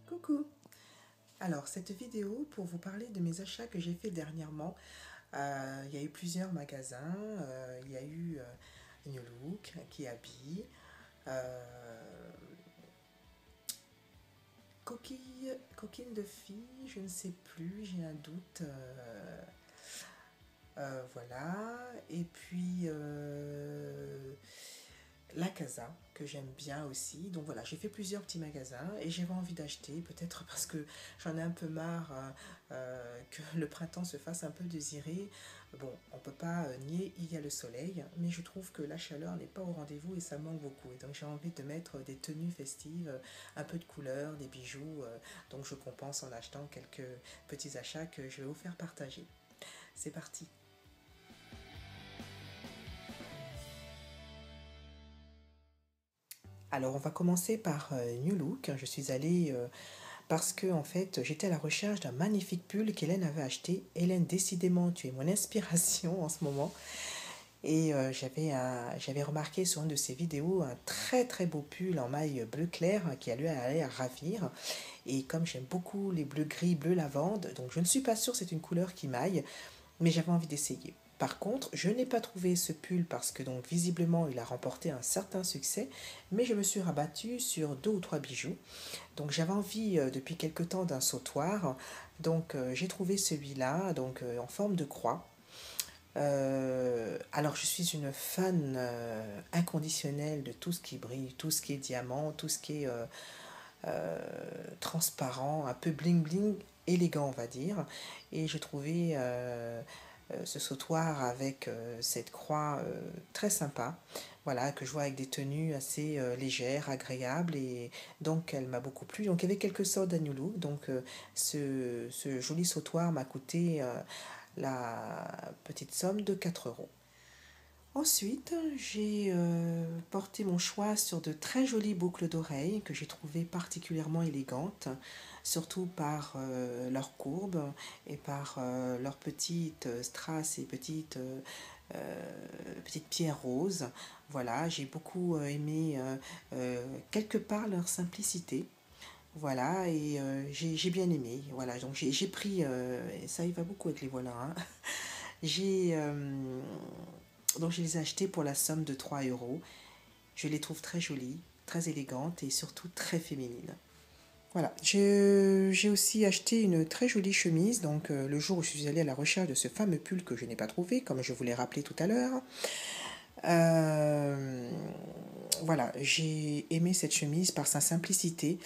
Coucou! Alors, cette vidéo pour vous parler de mes achats que j'ai fait dernièrement. Il y a eu plusieurs magasins. Il y a eu New Look, Kiabi, euh, Coquine de fille, je ne sais plus, j'ai un doute. Voilà. Et puis la Casa, que j'aime bien aussi. Donc voilà, j'ai fait plusieurs petits magasins et j'avais envie d'acheter, peut-être parce que j'en ai un peu marre que le printemps se fasse un peu désirer. Bon, on peut pas nier, il y a le soleil, mais je trouve que la chaleur n'est pas au rendez-vous et ça manque beaucoup. Et donc j'ai envie de mettre des tenues festives, un peu de couleurs, des bijoux. Donc je compense en achetant quelques petits achats que je vais vous faire partager. C'est parti. Alors on va commencer par New Look. Je suis allée parce que en fait j'étais à la recherche d'un magnifique pull qu'Hélène avait acheté. Hélène, décidément, tu es mon inspiration en ce moment. Et j'avais remarqué sur une de ses vidéos un très très beau pull en maille bleu clair qui allait à ravir. Et comme j'aime beaucoup les bleus gris, bleu lavande, donc je ne suis pas sûre que c'est une couleur qui m'aille, mais j'avais envie d'essayer. Par contre, je n'ai pas trouvé ce pull parce que donc visiblement il a remporté un certain succès, mais je me suis rabattue sur deux ou trois bijoux. Donc j'avais envie depuis quelque temps d'un sautoir, donc j'ai trouvé celui-là, donc en forme de croix. Alors je suis une fan inconditionnelle de tout ce qui brille, tout ce qui est diamant, tout ce qui est transparent, un peu bling bling, élégant on va dire. Et j'ai trouvé ce sautoir avec cette croix très sympa. Voilà, que je vois avec des tenues assez légères, agréables, et donc elle m'a beaucoup plu. Donc il y avait quelques soldes à New Look, donc ce joli sautoir m'a coûté la petite somme de 4 euros. Ensuite, j'ai porté mon choix sur de très jolies boucles d'oreilles que j'ai trouvées particulièrement élégantes, surtout par leur courbe et par leurs petites strass et petites pierres roses. Voilà, j'ai beaucoup aimé quelque part leur simplicité. Voilà, et j'ai bien aimé. Voilà, donc j'ai pris, et ça y va beaucoup avec les voilà, hein. J'ai donc je les ai achetés pour la somme de 3 euros. Je les trouve très jolies, très élégantes et surtout très féminines. Voilà, j'ai aussi acheté une très jolie chemise, donc le jour où je suis allée à la recherche de ce fameux pull que je n'ai pas trouvé, comme je vous l'ai rappelé tout à l'heure. Euh, voilà, j'ai aimé cette chemise par sa simplicité.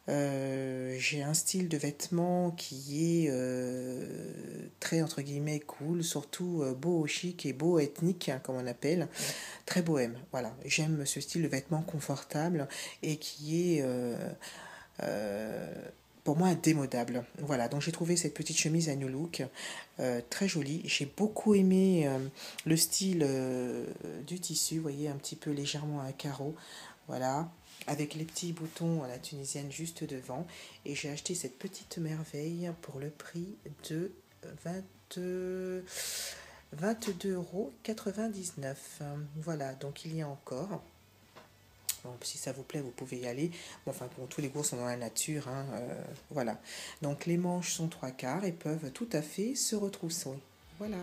J'ai un style de vêtement qui est très entre guillemets cool, surtout beau chic et beau ethnique, hein, comme on appelle, très bohème. Voilà, j'aime ce style de vêtement confortable et qui est euh, pour moi indémodable. Voilà, donc j'ai trouvé cette petite chemise à New Look très jolie. J'ai beaucoup aimé le style du tissu, vous voyez, un petit peu légèrement à carreaux. Voilà, avec les petits boutons à la tunisienne juste devant. Et j'ai acheté cette petite merveille pour le prix de 20, 22,99 €. Voilà, donc il y a encore. Bon, si ça vous plaît, vous pouvez y aller. Bon, enfin, bon, tous les goûts sont dans la nature, hein, voilà. Donc les manches sont trois quarts et peuvent tout à fait se retrousser. Voilà.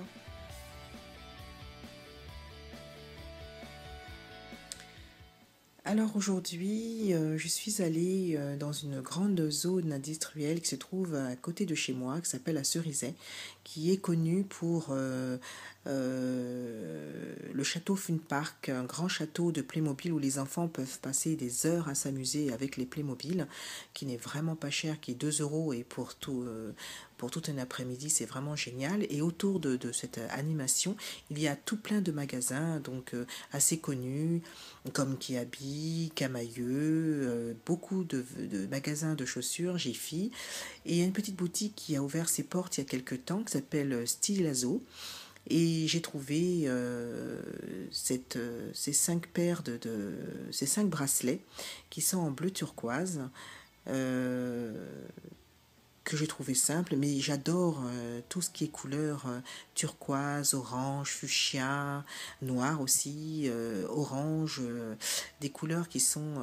Alors aujourd'hui, je suis allée dans une grande zone industrielle qui se trouve à côté de chez moi, qui s'appelle la Cerizay, qui est connue pour le château Fun Park, un grand château de Playmobil où les enfants peuvent passer des heures à s'amuser avec les Playmobil, qui n'est vraiment pas cher, qui est 2 euros et pour tout un après-midi, c'est vraiment génial. Et autour de cette animation, il y a tout plein de magasins, donc assez connus, comme Kiabi, Camailleux, beaucoup de magasins de chaussures, Jiffy. Et il y a une petite boutique qui a ouvert ses portes il y a quelques temps, qui s'appelle Stylazo. Et j'ai trouvé ces cinq paires ces cinq bracelets qui sont en bleu turquoise. Euh, que j'ai trouvé simple, mais j'adore tout ce qui est couleur turquoise, orange, fuchsia, noir aussi, orange, des couleurs qui sont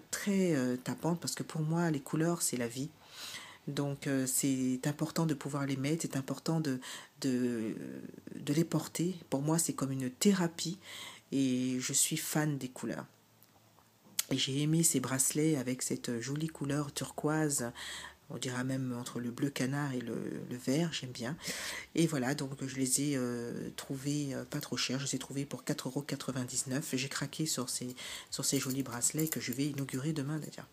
très tapantes parce que pour moi les couleurs c'est la vie. Donc c'est important de pouvoir les mettre, c'est important de, de les porter. Pour moi c'est comme une thérapie et je suis fan des couleurs. Et j'ai aimé ces bracelets avec cette jolie couleur turquoise, on dirait même entre le bleu canard et le vert, j'aime bien. Et voilà, donc je les ai trouvés pas trop chers, je les ai trouvés pour 4,99 €. J'ai craqué sur ces jolis bracelets que je vais inaugurer demain d'ailleurs.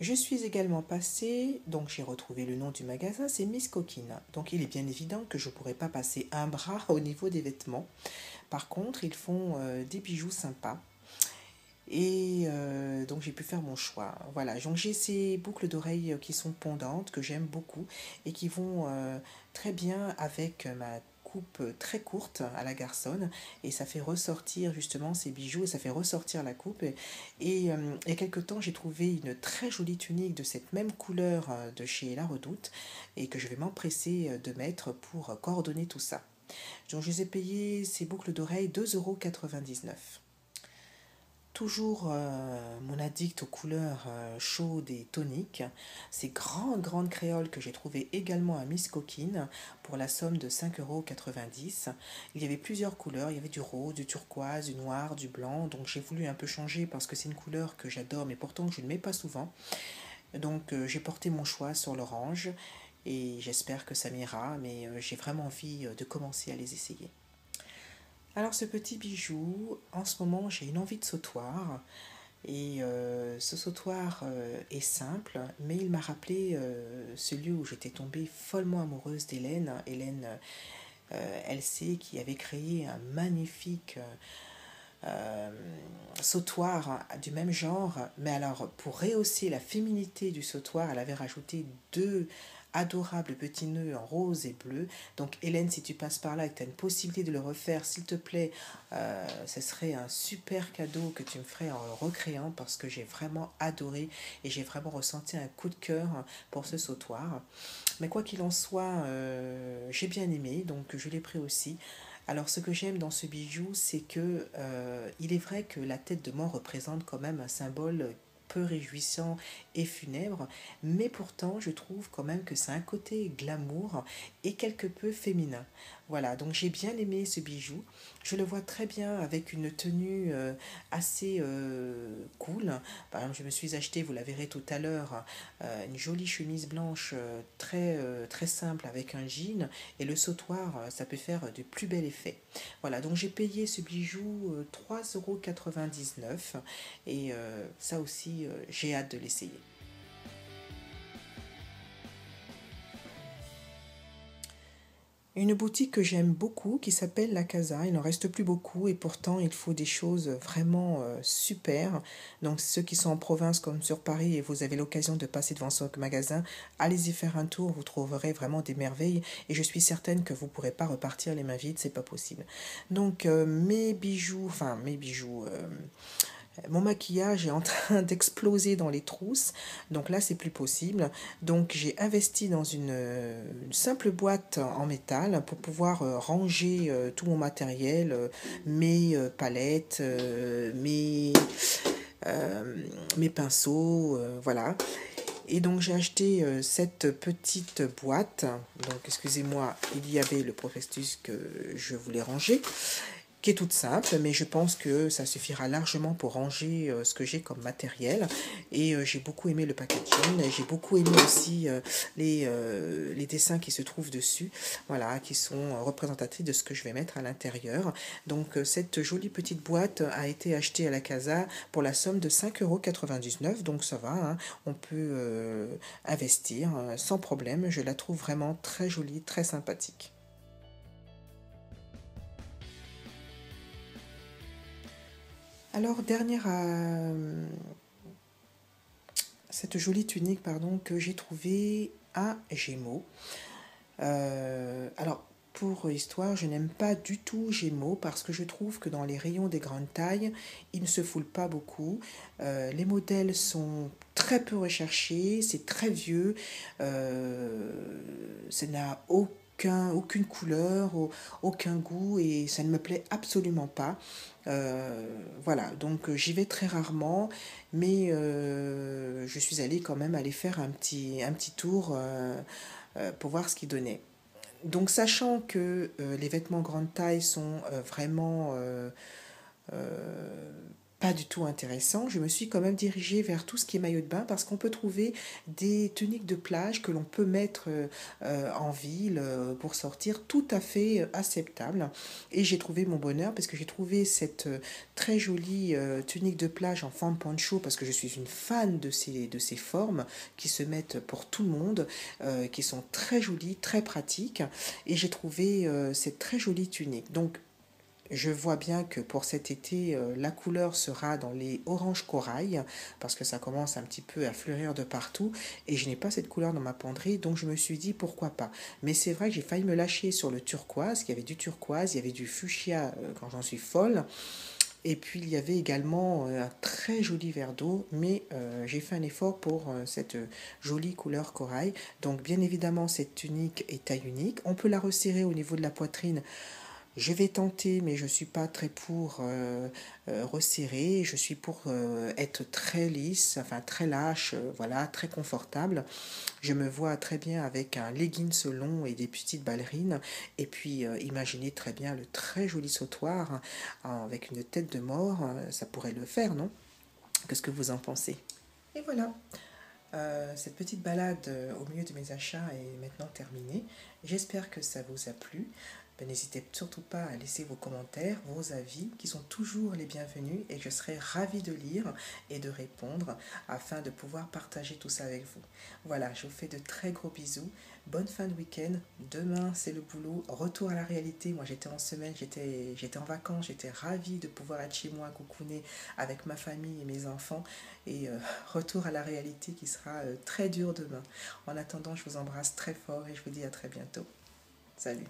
Je suis également passée, donc j'ai retrouvé le nom du magasin, c'est Miss Coquine. Donc il est bien évident que je ne pourrais pas passer un bras au niveau des vêtements. Par contre, ils font des bijoux sympas. Et donc j'ai pu faire mon choix. Voilà, donc j'ai ces boucles d'oreilles qui sont pendantes, que j'aime beaucoup, et qui vont très bien avec ma coupe très courte à la garçonne, et ça fait ressortir justement ces bijoux, et ça fait ressortir la coupe. Et il y a quelque temps, j'ai trouvé une très jolie tunique de cette même couleur de chez La Redoute, et que je vais m'empresser de mettre pour coordonner tout ça. Donc je les ai payé ces boucles d'oreilles 2,99 €. Toujours mon addict aux couleurs chaudes et toniques, ces grandes créoles que j'ai trouvées également à Miss Coquine pour la somme de 5,90 €. Il y avait plusieurs couleurs, il y avait du rose, du turquoise, du noir, du blanc, donc j'ai voulu un peu changer parce que c'est une couleur que j'adore mais pourtant que je ne mets pas souvent. Donc j'ai porté mon choix sur l'orange et j'espère que ça m'ira, mais j'ai vraiment envie de commencer à les essayer. Alors ce petit bijou, en ce moment j'ai une envie de sautoir et ce sautoir est simple, mais il m'a rappelé celui où j'étais tombée follement amoureuse d'Hélène. Hélène LC qui avait créé un magnifique sautoir du même genre, mais alors pour rehausser la féminité du sautoir, elle avait rajouté deux adorables petits nœuds en rose et bleu. Donc Hélène, si tu passes par là et que tu as une possibilité de le refaire, s'il te plaît, ce serait un super cadeau que tu me ferais en le recréant parce que j'ai vraiment adoré et j'ai vraiment ressenti un coup de cœur pour ce sautoir. Mais quoi qu'il en soit, j'ai bien aimé, donc je l'ai pris aussi. Alors ce que j'aime dans ce bijou, c'est que il est vrai que la tête de mort représente quand même un symbole peu réjouissant et funèbre, mais pourtant je trouve quand même que c'est un côté glamour et quelque peu féminin. Voilà, donc j'ai bien aimé ce bijou. Je le vois très bien avec une tenue assez cool. Par exemple, je me suis acheté, vous la verrez tout à l'heure, une jolie chemise blanche très simple avec un jean et le sautoir, ça peut faire du plus bel effet. Voilà, donc j'ai payé ce bijou 3,99 € et ça aussi, j'ai hâte de l'essayer. Une boutique que j'aime beaucoup qui s'appelle La Casa. Il n'en reste plus beaucoup et pourtant il faut des choses vraiment super. Donc ceux qui sont en province comme sur Paris et vous avez l'occasion de passer devant ce magasin, allez-y faire un tour, vous trouverez vraiment des merveilles et je suis certaine que vous ne pourrez pas repartir les mains vides, c'est pas possible. Donc mes bijoux, mon maquillage est en train d'exploser dans les trousses, donc là c'est plus possible. Donc j'ai investi dans une simple boîte en métal pour pouvoir ranger tout mon matériel, mes palettes, euh, mes pinceaux, voilà. Et donc j'ai acheté cette petite boîte. Donc excusez-moi, il y avait le prospectus que je voulais ranger qui est toute simple, mais je pense que ça suffira largement pour ranger ce que j'ai comme matériel. Et j'ai beaucoup aimé le packaging, et j'ai beaucoup aimé aussi les dessins qui se trouvent dessus, voilà, qui sont représentatifs de ce que je vais mettre à l'intérieur. Donc cette jolie petite boîte a été achetée à la Casa pour la somme de 5,99 €, donc ça va, hein, on peut investir sans problème. Je la trouve vraiment très jolie, très sympathique. Alors, dernière cette jolie tunique pardon, que j'ai trouvée à Gémeaux. Alors, pour histoire, je n'aime pas du tout Gémeaux parce que je trouve que dans les rayons des grandes tailles, il ne se foule pas beaucoup. Les modèles sont très peu recherchés, c'est très vieux, ça n'a aucune couleur, aucun goût et ça ne me plaît absolument pas. Voilà, donc j'y vais très rarement, mais je suis allée quand même aller faire un petit tour pour voir ce qu'il donnait. Donc sachant que les vêtements grande taille sont vraiment pas du tout intéressants, je me suis quand même dirigée vers tout ce qui est maillot de bain parce qu'on peut trouver des tuniques de plage que l'on peut mettre en ville pour sortir tout à fait acceptable. Et j'ai trouvé mon bonheur parce que j'ai trouvé cette très jolie tunique de plage en forme poncho parce que je suis une fan de ces formes qui se mettent pour tout le monde, qui sont très jolies, très pratiques. Et j'ai trouvé cette très jolie tunique. Donc je vois bien que pour cet été, la couleur sera dans les oranges corail, parce que ça commence un petit peu à fleurir de partout, et je n'ai pas cette couleur dans ma penderie, donc je me suis dit pourquoi pas. Mais c'est vrai que j'ai failli me lâcher sur le turquoise, il y avait du turquoise, il y avait du fuchsia quand j'en suis folle, et puis il y avait également un très joli verre d'eau, mais j'ai fait un effort pour cette jolie couleur corail. Donc bien évidemment, cette tunique est taille unique. On peut la resserrer au niveau de la poitrine. Je vais tenter, mais je ne suis pas très pour resserrer. Je suis pour être très lisse, enfin très lâche, voilà, très confortable. Je me vois très bien avec un leggings long et des petites ballerines. Et puis, imaginez très bien le très joli sautoir avec une tête de mort. Ça pourrait le faire, non? Qu'est-ce que vous en pensez? Et voilà. Cette petite balade au milieu de mes achats est maintenant terminée. J'espère que ça vous a plu. Ben, n'hésitez surtout pas à laisser vos commentaires, vos avis, qui sont toujours les bienvenus et je serai ravie de lire et de répondre afin de pouvoir partager tout ça avec vous. Voilà, je vous fais de très gros bisous. Bonne fin de week-end. Demain, c'est le boulot. Retour à la réalité. Moi, j'étais en semaine, j'étais en vacances. J'étais ravie de pouvoir être chez moi, cocooner avec ma famille et mes enfants. Et retour à la réalité qui sera très dur demain. En attendant, je vous embrasse très fort et je vous dis à très bientôt. Salut.